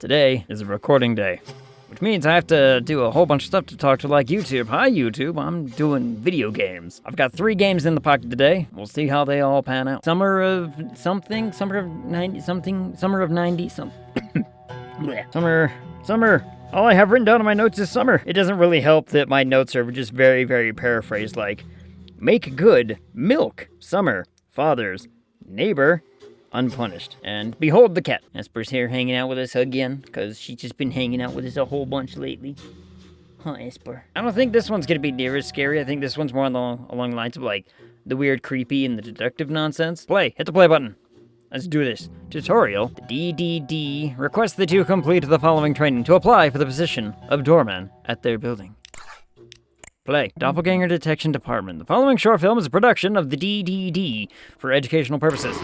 Today is a recording day, which means I have to do a whole bunch of stuff to talk to like YouTube. Hi YouTube, I'm doing video games. I've got 3 games in the pocket today. We'll see how they all pan out. Summer of something, summer of 90 something, summer of 90 something. Summer. All I have written down in my notes is summer. It doesn't really help that my notes are just very, very paraphrased, like, make good, milk, summer, fathers, neighbor, unpunished. And behold the cat. Esper's here hanging out with us again, because she's just been hanging out with us a whole bunch lately. Huh, Esper? I don't think this one's gonna be near as scary. I think this one's more along the lines of, like, the weird, creepy, and the deductive nonsense. Play. Hit the play button. Let's do this. Tutorial. The DDD requests that you complete the following training to apply for the position of doorman at their building. Play. Doppelganger Detection Department. The following short film is a production of the DDD for educational purposes.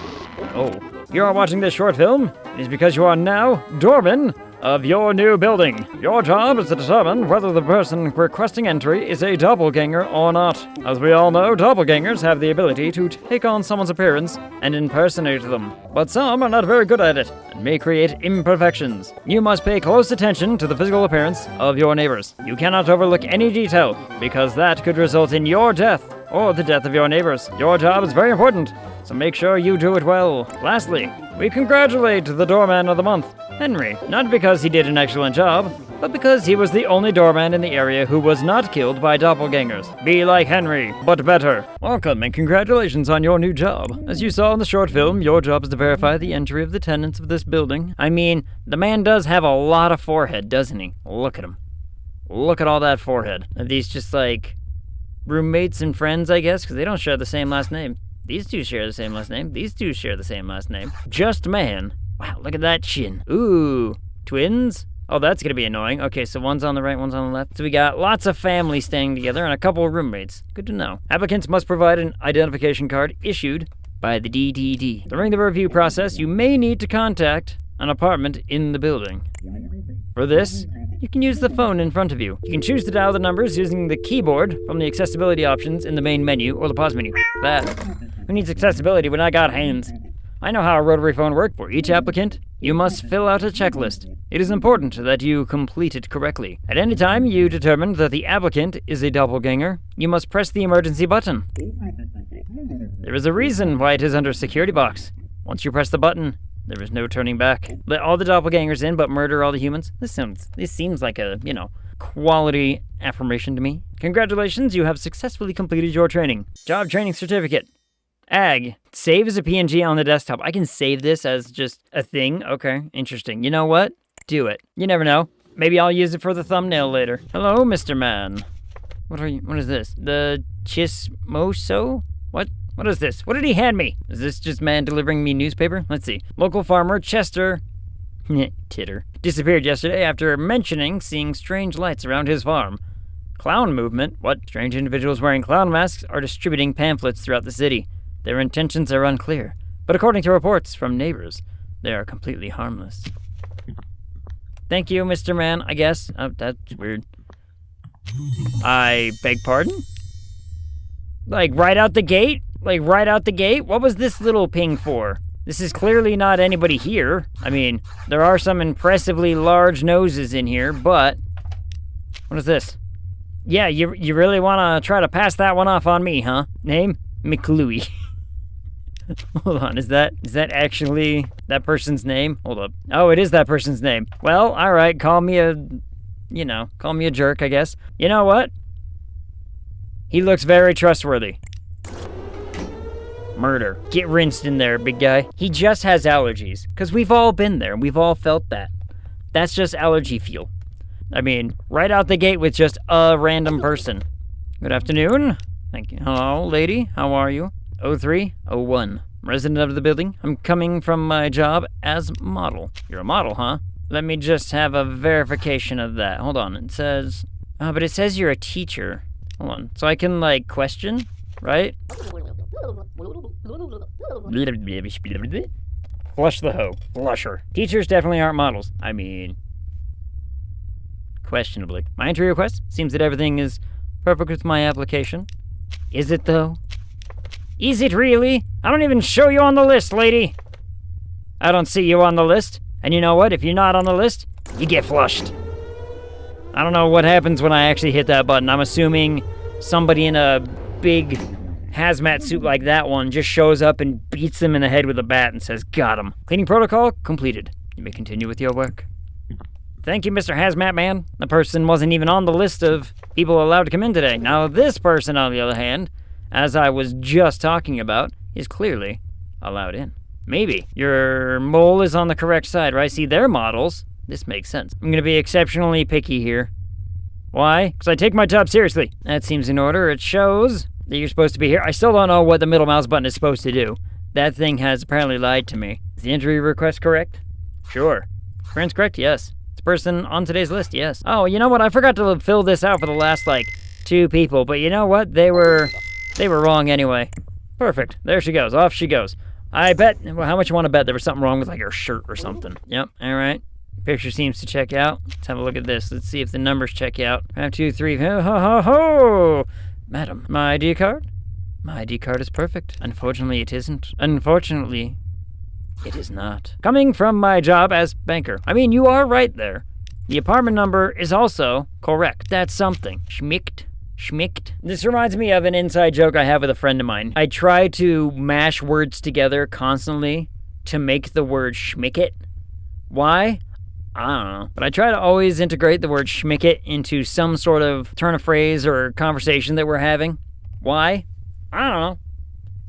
Oh, you are watching this short film? It is because you are now doorman of your new building. Your job is to determine whether the person requesting entry is a doppelganger or not. As we all know, doppelgangers have the ability to take on someone's appearance and impersonate them. But some are not very good at it and may create imperfections. You must pay close attention to the physical appearance of your neighbors. You cannot overlook any detail because that could result in your death or the death of your neighbors. Your job is very important, so make sure you do it well. Lastly, we congratulate the doorman of the month, Henry, not because he did an excellent job, but because he was the only doorman in the area who was not killed by doppelgangers. Be like Henry, but better. Welcome and congratulations on your new job. As you saw in the short film, your job is to verify the entry of the tenants of this building. I mean, the man does have a lot of forehead, doesn't he? Look at him. Look at all that forehead. Are these just like roommates and friends, I guess, because they don't share the same last name. These two share the same last name. These two share the same last name. Just man. Wow, look at that chin. Ooh, twins? Oh, that's gonna be annoying. Okay, so one's on the right, one's on the left. So we got lots of families staying together and a couple of roommates. Good to know. Applicants must provide an identification card issued by the DDD. During the review process, you may need to contact an apartment in the building. For this, you can use the phone in front of you. You can choose to dial the numbers using the keyboard from the accessibility options in the main menu or the pause menu. That. Who needs accessibility when I got hands? I know how a rotary phone works. For each applicant, you must fill out a checklist. It is important that you complete it correctly. At any time you determine that the applicant is a doppelganger, you must press the emergency button. There is a reason why it is under security box. Once you press the button, there is no turning back. Let all the doppelgangers in, but murder all the humans. This seems like a, quality affirmation to me. Congratulations, you have successfully completed your training. Job training certificate. AGG. Save as a PNG on the desktop. I can save this as just a thing. Okay, interesting. You know what? Do it. You never know. Maybe I'll use it for the thumbnail later. Hello, Mr. Man. What are you? What is this? The Chismoso? What? What is this? What did he hand me? Is this just man delivering me newspaper? Let's see. Local farmer Chester Titter disappeared yesterday after mentioning seeing strange lights around his farm. Clown movement? What? Strange individuals wearing clown masks are distributing pamphlets throughout the city. Their intentions are unclear, but according to reports from neighbors, they are completely harmless. Thank you, Mr. Man, I guess. Oh, that's weird. I beg pardon? Like, right out the gate? What was this little ping for? This is clearly not anybody here. I mean, there are some impressively large noses in here, but... What is this? Yeah, you really want to try to pass that one off on me, huh? Name? McLuey. Hold on, is that actually that person's name? Hold up. Oh, it is that person's name. Well, alright, call me a jerk, I guess. You know what? He looks very trustworthy. Murder. Get rinsed in there, big guy. He just has allergies, because we've all been there. We've all felt that. That's just allergy fuel. I mean, right out the gate with just a random person. Good afternoon. Thank you. Hello, lady. How are you? 0301. Resident of the building. I'm coming from my job as model. You're a model, huh? Let me just have a verification of that. Hold on. It says... but it says you're a teacher. Hold on. So I can, question, right? Flush the hoe. Flusher. Teachers definitely aren't models. I mean... questionably. My entry request? Seems that everything is perfect with my application. Is it, though? Is it really? I don't even show you on the list, lady. I don't see you on the list. And you know what? If you're not on the list, you get flushed. I don't know what happens when I actually hit that button. I'm assuming somebody in a big hazmat suit like that one just shows up and beats them in the head with a bat and says, got him. Cleaning protocol completed. You may continue with your work. Thank you, Mr. Hazmat Man. The person wasn't even on the list of people allowed to come in today. Now, this person, on the other hand, as I was just talking about, is clearly allowed in. Maybe. Your mole is on the correct side, right? See, their models. This makes sense. I'm gonna be exceptionally picky here. Why? Because I take my job seriously. That seems in order. It shows that you're supposed to be here. I still don't know what the middle mouse button is supposed to do. That thing has apparently lied to me. Is the entry request correct? Sure. Print's correct? Yes. It's the person on today's list? Yes. Oh, you know what? I forgot to fill this out for the last, 2 people, but you know what? They were wrong anyway. Perfect. There she goes. Off she goes. I bet, well, how much you want to bet there was something wrong with, her shirt or something? Yep, all right. Picture seems to check out. Let's have a look at this. Let's see if the numbers check out. 5, 2, 3, ho, ho, ho, ho! Madam, my ID card? My ID card is perfect. Unfortunately, it isn't. Unfortunately, it is not. Coming from my job as banker. I mean, you are right there. The apartment number is also correct. That's something. Schmicked. This reminds me of an inside joke I have with a friend of mine. I try to mash words together constantly to make the word schmick-it. Why? I don't know. But I try to always integrate the word schmick-it into some sort of turn of phrase or conversation that we're having. Why? I don't know.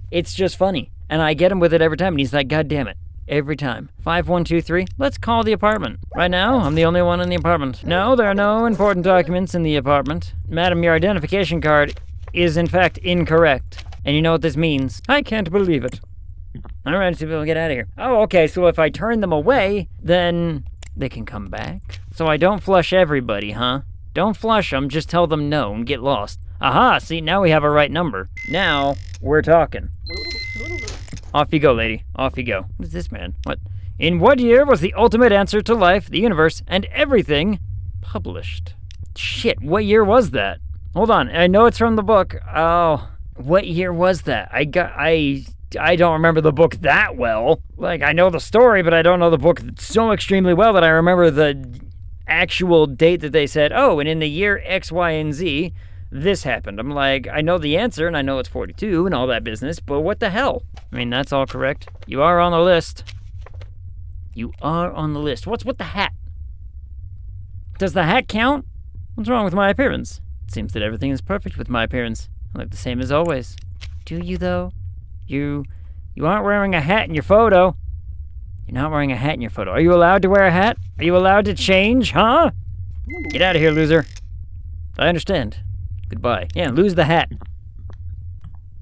It's just funny. And I get him with it every time, and he's like, God damn it. Every time. 5123, let's call the apartment. Right now, I'm the only one in the apartment. No, there are no important documents in the apartment. Madam, your identification card is in fact incorrect. And you know what this means? I can't believe it. All right, so we'll get out of here. Oh, okay, so if I turn them away, then they can come back? So I don't flush everybody, huh? Don't flush them, just tell them no and get lost. Aha, see, now we have a right number. Now, we're talking. Off you go, lady. Off you go. What is this, man? What? In what year was the ultimate answer to life, the universe, and everything published? Shit, what year was that? Hold on, I know it's from the book. Oh, what year was that? I don't remember the book that well. I know the story, but I don't know the book so extremely well that I remember the actual date that they said, oh, and in the year X, Y, and Z, this happened. I'm like, I know the answer, and I know it's 42 and all that business, but what the hell? I mean, that's all correct. You are on the list. You are on the list. What's with the hat? Does the hat count? What's wrong with my appearance? It seems that everything is perfect with my appearance. I look the same as always. Do you, though? You aren't wearing a hat in your photo. You're not wearing a hat in your photo. Are you allowed to wear a hat? Are you allowed to change, huh? Get out of here, loser. I understand. Goodbye. Yeah, lose the hat.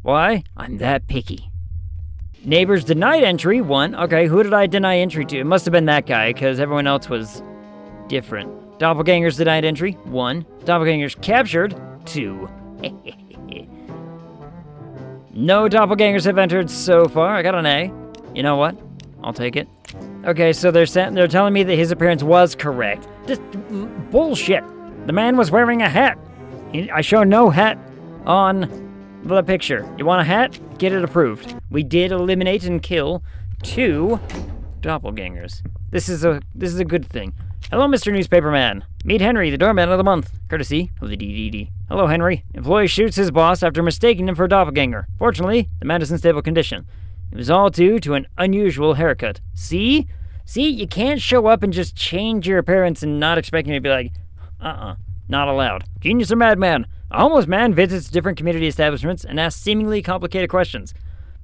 Why? I'm that picky. Neighbors denied entry, 1. Okay, who did I deny entry to? It must have been that guy, because everyone else was different. Doppelgangers denied entry, 1. Doppelgangers captured, 2. No doppelgangers have entered so far. I got an A. You know what? I'll take it. Okay, so they're telling me that his appearance was correct. Just bullshit. The man was wearing a hat. I show no hat on the picture. You want a hat? Get it approved. We did eliminate and kill 2 doppelgangers. This is a good thing. Hello, Mr. Newspaperman. Meet Henry, the doorman of the month, courtesy of the DDD. Hello, Henry. Employee shoots his boss after mistaking him for a doppelganger. Fortunately, the man is in stable condition. It was all due to an unusual haircut. See? See, you can't show up and just change your appearance and not expecting to be like, not allowed. Genius or madman? A homeless man visits different community establishments and asks seemingly complicated questions.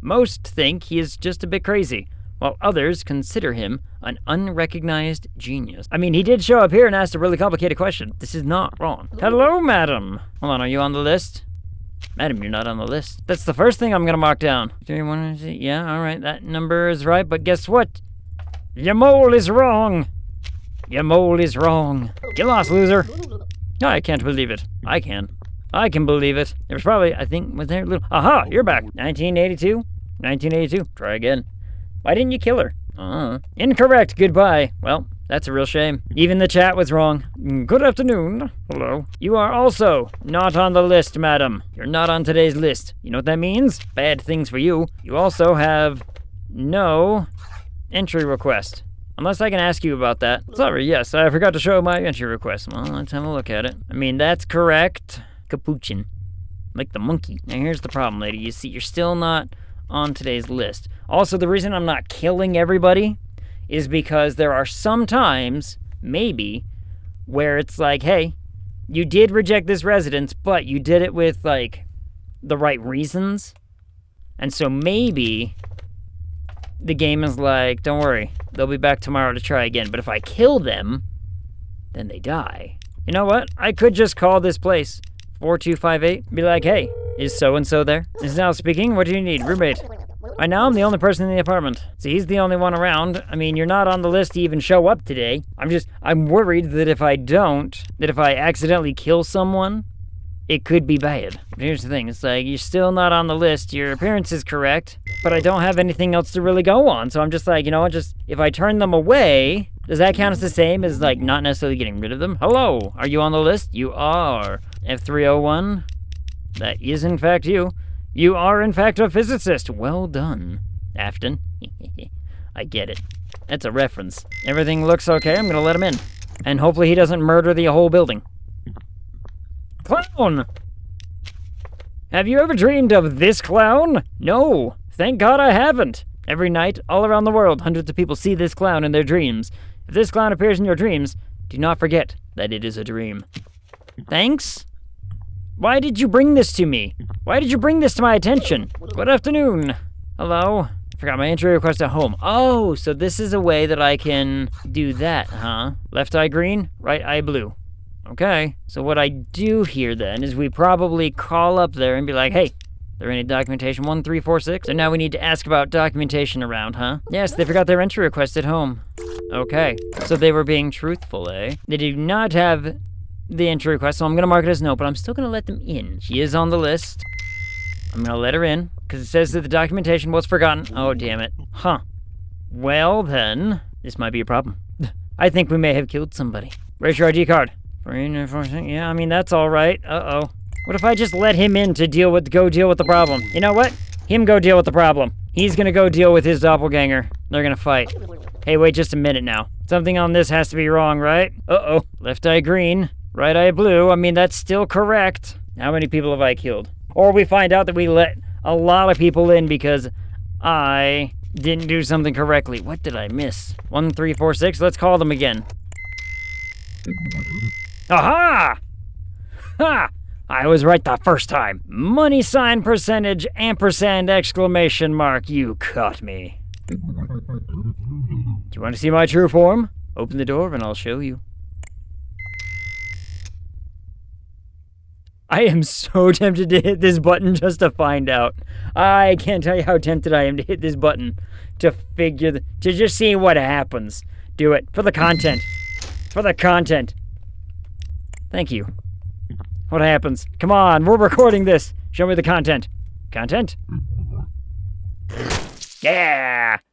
Most think he is just a bit crazy, while others consider him an unrecognized genius. I mean, he did show up here and asked a really complicated question. This is not wrong. Hello, madam. Hold on, are you on the list? Madam, you're not on the list. That's the first thing I'm gonna mark down. 3, 1, yeah, all right, that number is right, but guess what? Your mole is wrong. Your mole is wrong. Get lost, loser. I can't believe it. I can believe it. There was probably, I think, was there a little... Aha, you're back. 1982? 1982. Try again. Why didn't you kill her? Incorrect. Goodbye. Well, that's a real shame. Even the chat was wrong. Good afternoon. Hello. You are also not on the list, madam. You're not on today's list. You know what that means? Bad things for you. You also have no entry request Unless I can ask you about that. Sorry, yes, I forgot to show my entry request. Well, let's have a look at it. I mean, that's correct. Capuchin. Like the monkey. Now here's the problem, lady. You see, you're still not on today's list. Also, the reason I'm not killing everybody is because there are some times, maybe, where it's like, hey, you did reject this residence, but you did it with, like, the right reasons. And so maybe the game is like, don't worry, they'll be back tomorrow to try again. But if I kill them, then they die. You know what? I could just call this place 4258. Be like, hey, is so-and-so there? Is now speaking. What do you need? Roommate. Right now, I'm the only person in the apartment. So he's the only one around. I mean, you're not on the list to even show up today. I'm worried that if I accidentally kill someone, it could be bad. But here's the thing, it's like, you're still not on the list, your appearance is correct, but I don't have anything else to really go on, so I'm just like, you know what, if I turn them away, does that count as the same as, like, not necessarily getting rid of them? Hello, are you on the list? You are. F301, that is in fact you. You are in fact a physicist. Well done, Afton. I get it. That's a reference. Everything looks okay, I'm gonna let him in. And hopefully he doesn't murder the whole building. Clown! Have you ever dreamed of this clown? No, thank God I haven't. Every night, all around the world, hundreds of people see this clown in their dreams. If this clown appears in your dreams, do not forget that it is a dream. Thanks? Why did you bring this to me? Why did you bring this to my attention? Good afternoon. Hello? I forgot my entry request at home. Oh, so this is a way that I can do that, huh? Left eye green, right eye blue. Okay, so what I do here then is we probably call up there and be like, hey, there any documentation 1346? So now we need to ask about documentation around, huh? Yes, they forgot their entry request at home. Okay, so they were being truthful, eh? They do not have the entry request, so I'm gonna mark it as no, but I'm still gonna let them in. She is on the list. I'm gonna let her in, because it says that the documentation was forgotten. Oh, damn it. Huh. Well then, this might be a problem. I think we may have killed somebody. Where's your ID card? Yeah, I mean, that's all right. Uh-oh. What if I just let him in to go deal with the problem? You know what? Him go deal with the problem. He's gonna go deal with his doppelganger. They're gonna fight. Hey, wait just a minute now. Something on this has to be wrong, right? Uh-oh. Left eye green, right eye blue. I mean, that's still correct. How many people have I killed? Or we find out that we let a lot of people in because I didn't do something correctly. What did I miss? 1346, let's call them again. Aha! Ha! I was right the first time. Money sign percentage ampersand exclamation mark. You caught me. Do you want to see my true form? Open the door and I'll show you. I am so tempted to hit this button just to find out. I can't tell you how tempted I am to hit this button to just see what happens. Do it for the content. For the content. Thank you. What happens? Come on, we're recording this. Show me the content. Content? Yeah!